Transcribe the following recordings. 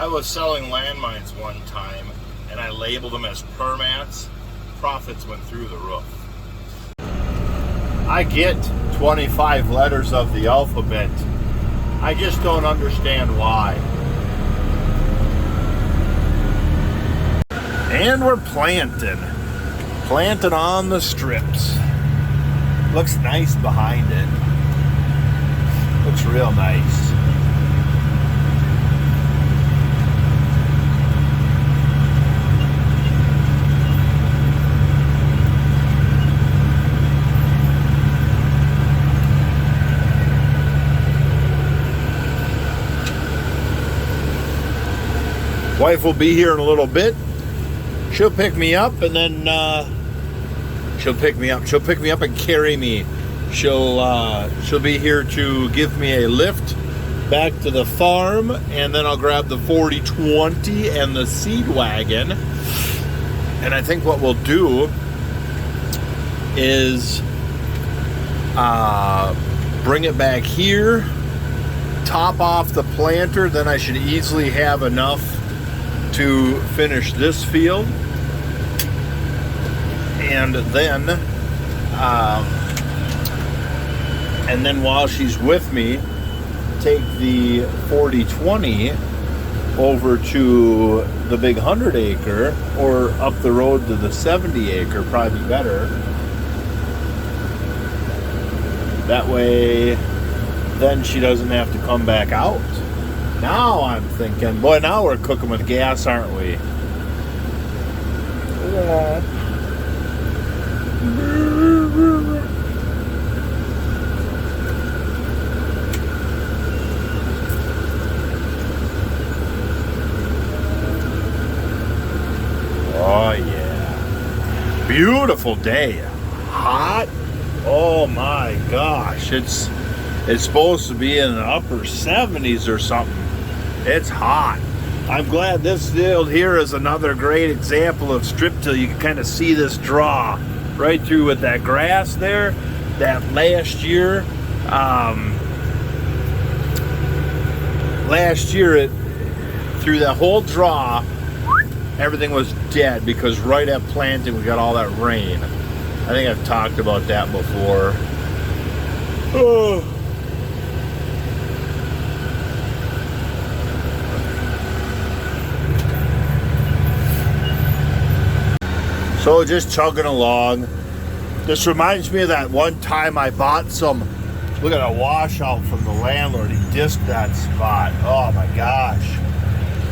I was selling landmines one time, and I labeled them as permats. Profits went through the roof. I get 25 letters of the alphabet. I just don't understand why. And we're planting on the strips. Looks nice behind it. Looks real nice. Wife will be here in a little bit. She'll pick me up, and then she'll pick me up and carry me. She'll be here to give me a lift back to the farm, and then I'll grab the 4020 and the seed wagon. And I think what we'll do is bring it back here, top off the planter. Then I should easily have enough to finish this field. And then while she's with me, take the 4020 over to the big 100 acre, or up the road to the 70 acre, probably better. That way, then she doesn't have to come back out. Now I'm thinking, boy, now we're cooking with gas, aren't we? Yeah. Oh yeah. Beautiful day. Hot. Oh my gosh. It's supposed to be in the upper 70s or something. It's hot. I'm glad this field here is another great example of strip till. You can kind of see this draw right through with that grass there. That last year through that whole draw, everything was dead because right at planting we got all that rain. I think I've talked about that before. Oh. So just chugging along. This reminds me of that one time I bought some, look at a washout from the landlord. He disced that spot. Oh my gosh.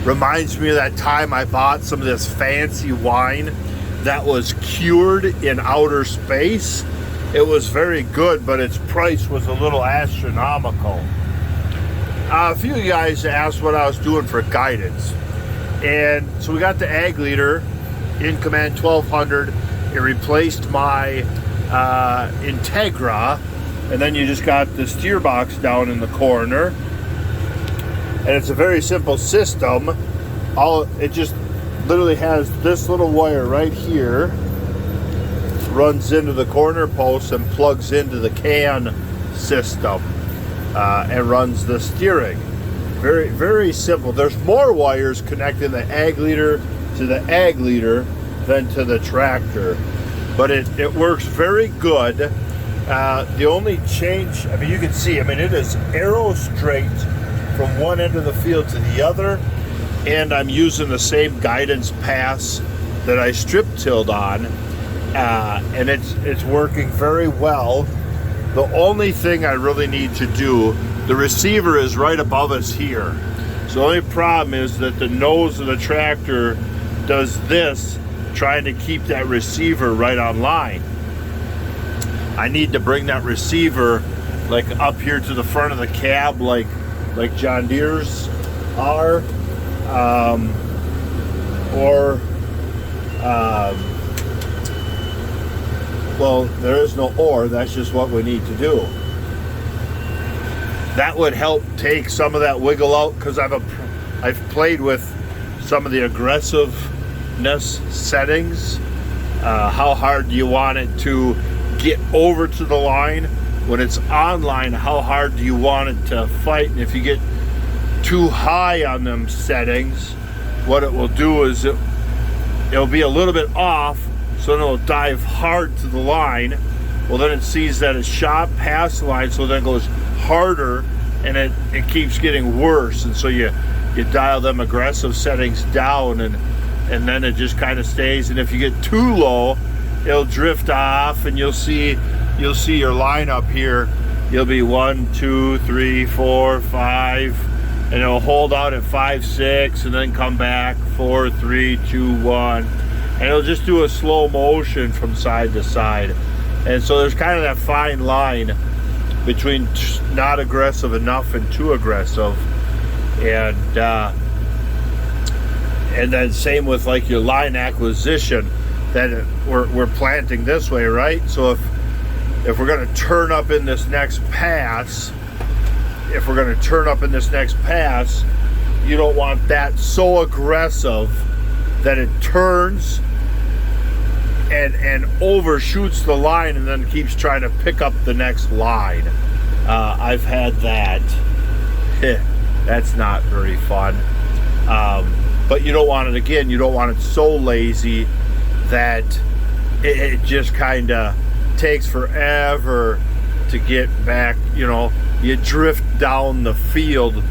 Reminds me of that time I bought some of this fancy wine that was cured in outer space. It was very good, but its price was a little astronomical. A few of you guys asked what I was doing for guidance. And so we got the ag leader in Command 1200. It replaced my Integra, and then you just got the steer box down in the corner. And it's a very simple system. It just literally has this little wire right here, runs into the corner post and plugs into the can system, and runs the steering. Very, very simple. There's more wires connecting the ag leader to the ag leader than to the tractor, but it works very good. The only change, I mean, you can see, I mean, it is arrow straight from one end of the field to the other, and I'm using the same guidance pass that I strip tilled on, and it's working very well. The only thing I really need to do, the receiver is right above us here. So the only problem is that the nose of the tractor does this, trying to keep that receiver right on line. I need to bring that receiver like up here to the front of the cab, like John Deere's are, well, there is no or, that's just what we need to do. That would help take some of that wiggle out, because I've played with some of the aggressiveness settings. How hard do you want it to get over to the line? When it's on line, how hard do you want it to fight? And if you get too high on them settings, what it will do is it'll be a little bit off, so then it'll dive hard to the line. Well, then it sees that it's shot past the line, so then it goes harder, and it keeps getting worse. And so you dial them aggressive settings down, and then it just kind of stays. And if you get too low, it'll drift off, and you'll see your line up here. You'll be 1, 2, 3, 4, 5, and it'll hold out at 5, 6, and then come back 4, 3, 2, 1, and it'll just do a slow motion from side to side. And so there's kind of that fine line between not aggressive enough and too aggressive, and then same with like your line acquisition, that we're planting this way, right? So if we're going to turn up in this next pass, you don't want that so aggressive that it turns and overshoots the line and then keeps trying to pick up the next line. I've had that. That's not very fun. But you don't want it, again, you don't want it so lazy that it just kind of takes forever to get back. You know, you drift down the field.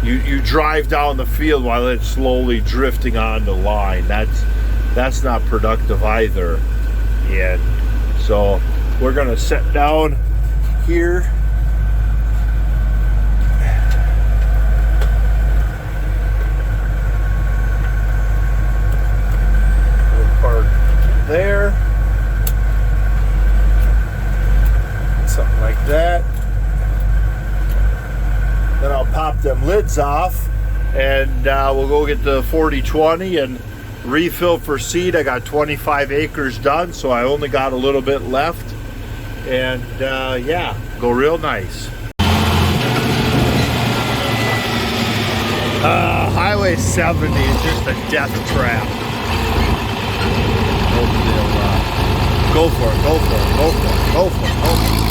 You drive down the field while it's slowly drifting on the line. That's not productive either. And so we're gonna set down here. We'll park there. Something like that. Then I'll pop them lids off, and we'll go get the 40/20 and refill for seed. I got 25 acres done, so I only got a little bit left, and yeah, go real nice. Highway 70 is just a death trap. Go for it, go for it, go for it, go for it, go for it.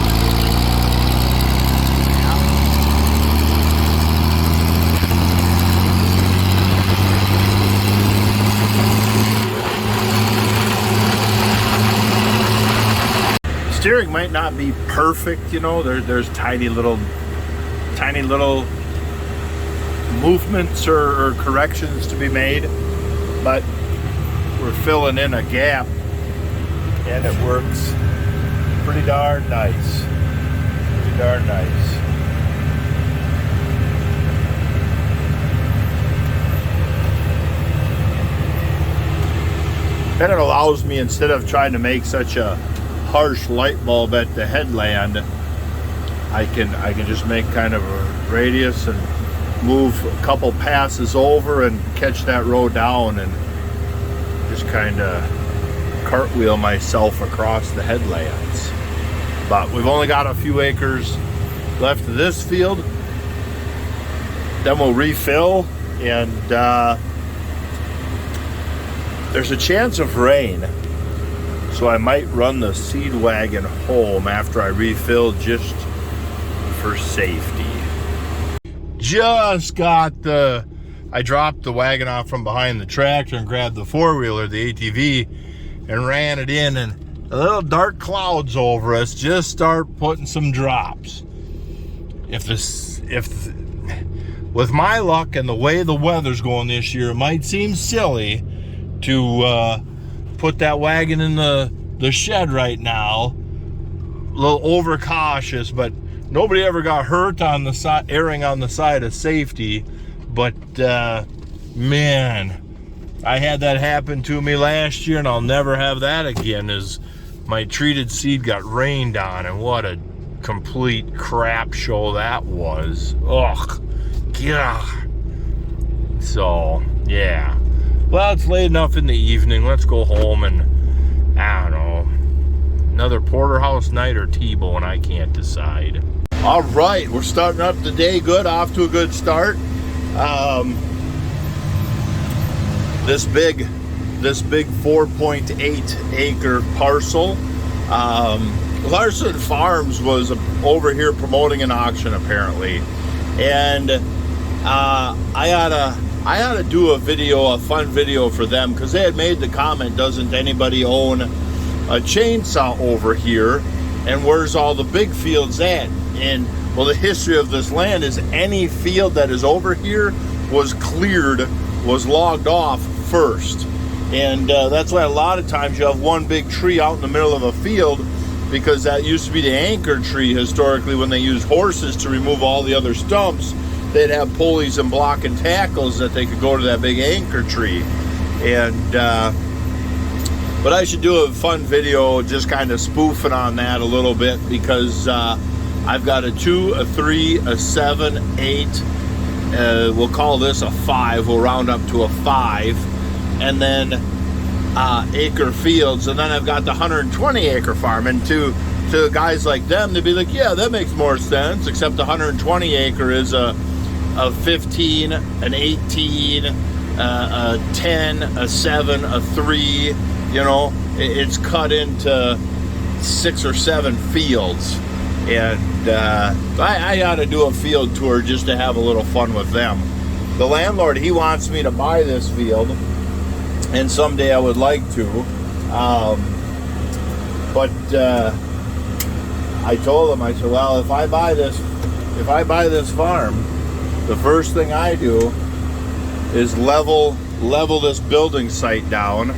Steering might not be perfect, you know. There's tiny little movements or corrections to be made, but we're filling in a gap, and it works pretty darn nice. Pretty darn nice. Then it allows me, instead of trying to make such a harsh light bulb at the headland, I can just make kind of a radius and move a couple passes over and catch that row down and just kind of cartwheel myself across the headlands. But we've only got a few acres left of this field. Then we'll refill, and there's a chance of rain. So I might run the seed wagon home after I refill, just for safety. I dropped the wagon off from behind the tractor and grabbed the four-wheeler, the ATV, and ran it in, and the little dark clouds over us just start putting some drops. With my luck and the way the weather's going this year, it might seem silly to put that wagon in the shed right now. A little overcautious, but nobody ever got hurt on the side, erring on the side of safety. But man, I had that happen to me last year, and I'll never have that again, as my treated seed got rained on, and what a complete crap show that was. Ugh, yeah. So yeah, well, it's late enough in the evening. Let's go home, and I don't know, another porterhouse night or T-bone, I can't decide. All right, we're starting up the day good, off to a good start. This big 4.8 acre parcel, Larson Farms was over here promoting an auction apparently, and I ought to do a fun video for them, because they had made the comment, doesn't anybody own a chainsaw over here, and where's all the big fields at? And well, the history of this land is any field that is over here was cleared, was logged off first. And that's why a lot of times you have one big tree out in the middle of a field, because that used to be the anchor tree historically. When they used horses to remove all the other stumps, they'd have pulleys and block and tackles that they could go to that big anchor tree. And but I should do a fun video just kind of spoofing on that a little bit, because I've got a 2, a 3, a 7, 8. We'll call this a 5. We'll round up to a 5. And then acre fields. And then I've got the 120 acre farm. And to guys like them, they'd be like, yeah, that makes more sense. Except the 120 acre is a 15, an 18, a 10, a 7, a 3. You know, it's cut into 6 or 7 fields. And I ought to do a field tour just to have a little fun with them. The landlord, he wants me to buy this field, and someday I would like to. But I told him, I said, well, if I buy this farm, the first thing I do is level this building site down,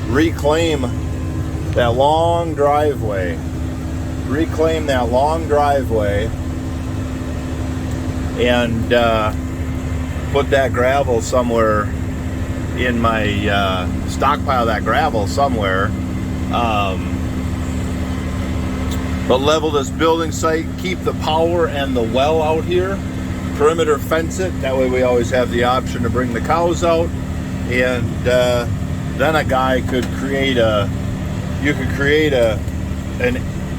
reclaim that long driveway, and put that gravel somewhere in my stockpile, that gravel somewhere. But level this building site, keep the power and the well out here, perimeter fence it. That way we always have the option to bring the cows out. And then a guy could create a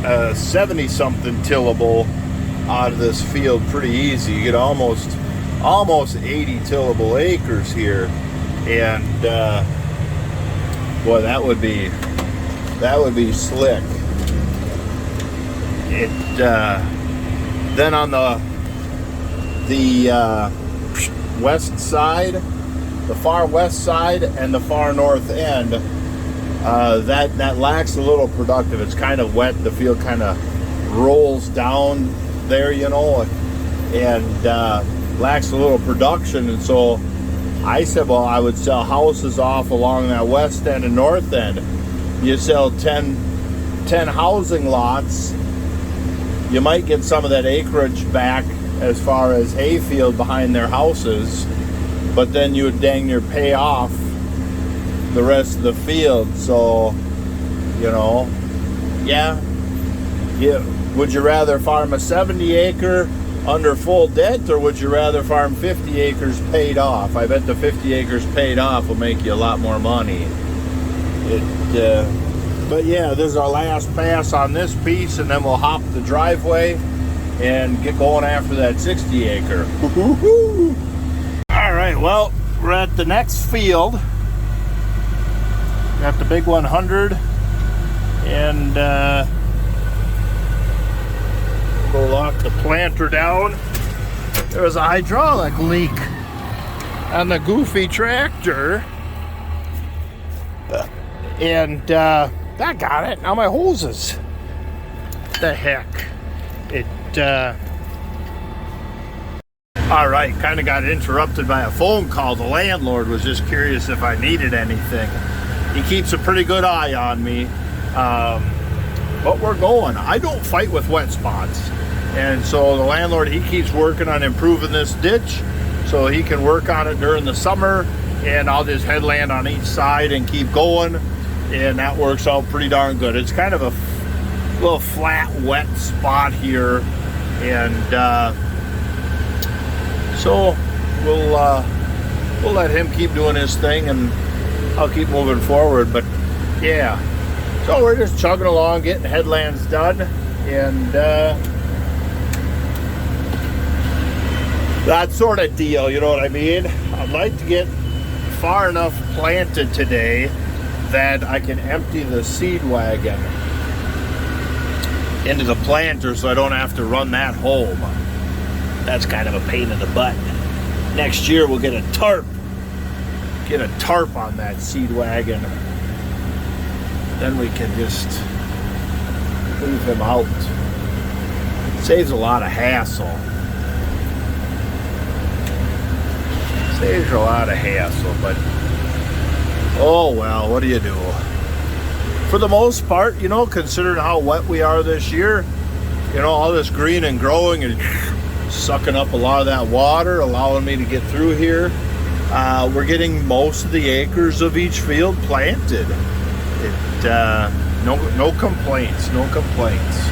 70-something tillable out of this field pretty easy. You get almost 80 tillable acres here, and boy, that would be slick. Then on the west side, the far west side and the far north end, that lacks a little productive. It's kind of wet. The field kind of rolls down there, you know, and lacks a little production. And so I said, well, I would sell houses off along that west end and north end. You sell 10 housing lots, you might get some of that acreage back as far as hayfield behind their houses, but then you would dang near pay off the rest of the field. So, you know, yeah. Would you rather farm a 70 acre under full debt, or would you rather farm 50 acres paid off? I bet the 50 acres paid off will make you a lot more money. But yeah, this is our last pass on this piece, and then we'll hop the driveway and get going after that 60 acre. All right, well, we're at the next field. Got the big 100, and we'll lock the planter down. There was a hydraulic leak on the goofy tractor, and that got it. Now my hoses. The heck. All right, kind of got interrupted by a phone call. The landlord was just curious if I needed anything. He keeps a pretty good eye on me. But we're going. I don't fight with wet spots. And so the landlord, he keeps working on improving this ditch so he can work on it during the summer, and I'll just headland on each side and keep going, and that works out pretty darn good. It's kind of a little flat, wet spot here, and so we'll let him keep doing his thing, and I'll keep moving forward. But yeah, so we're just chugging along, getting headlands done, and that sort of deal, you know what I mean? I'd like to get far enough planted today that I can empty the seed wagon into the planter so I don't have to run that home. That's kind of a pain in the butt. Next year we'll get a tarp. Get a tarp on that seed wagon. Then we can just leave him out. Saves a lot of hassle. Saves a lot of hassle, but oh well, what do you do? For the most part, you know, considering how wet we are this year, you know, all this green and growing and sucking up a lot of that water, allowing me to get through here. We're getting most of the acres of each field planted. No complaints, no complaints.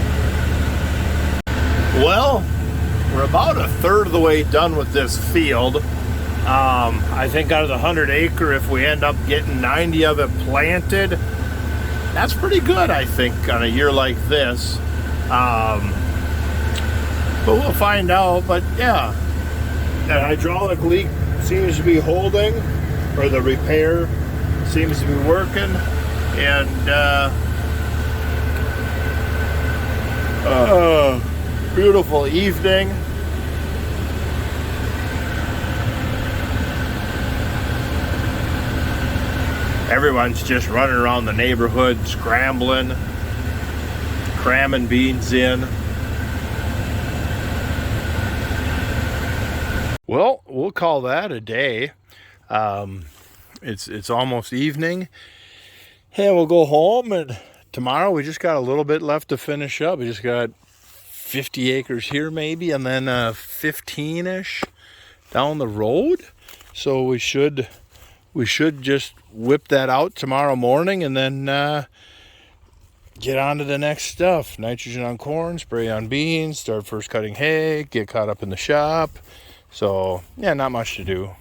Well, we're about a third of the way done with this field. I think out of the 100 acre, if we end up getting 90 of it planted, that's pretty good, I think, on a year like this. But we'll find out. But yeah, that hydraulic leak seems to be holding, or the repair seems to be working, and beautiful evening. Everyone's just running around the neighborhood, scrambling, cramming beans in. Well, we'll call that a day. It's almost evening. Hey, we'll go home, and tomorrow we just got a little bit left to finish up. We just got 50 acres here maybe, and then 15-ish down the road. So we should just whip that out tomorrow morning, and then get on to the next stuff. Nitrogen on corn, spray on beans, start first cutting hay, get caught up in the shop. So yeah, not much to do.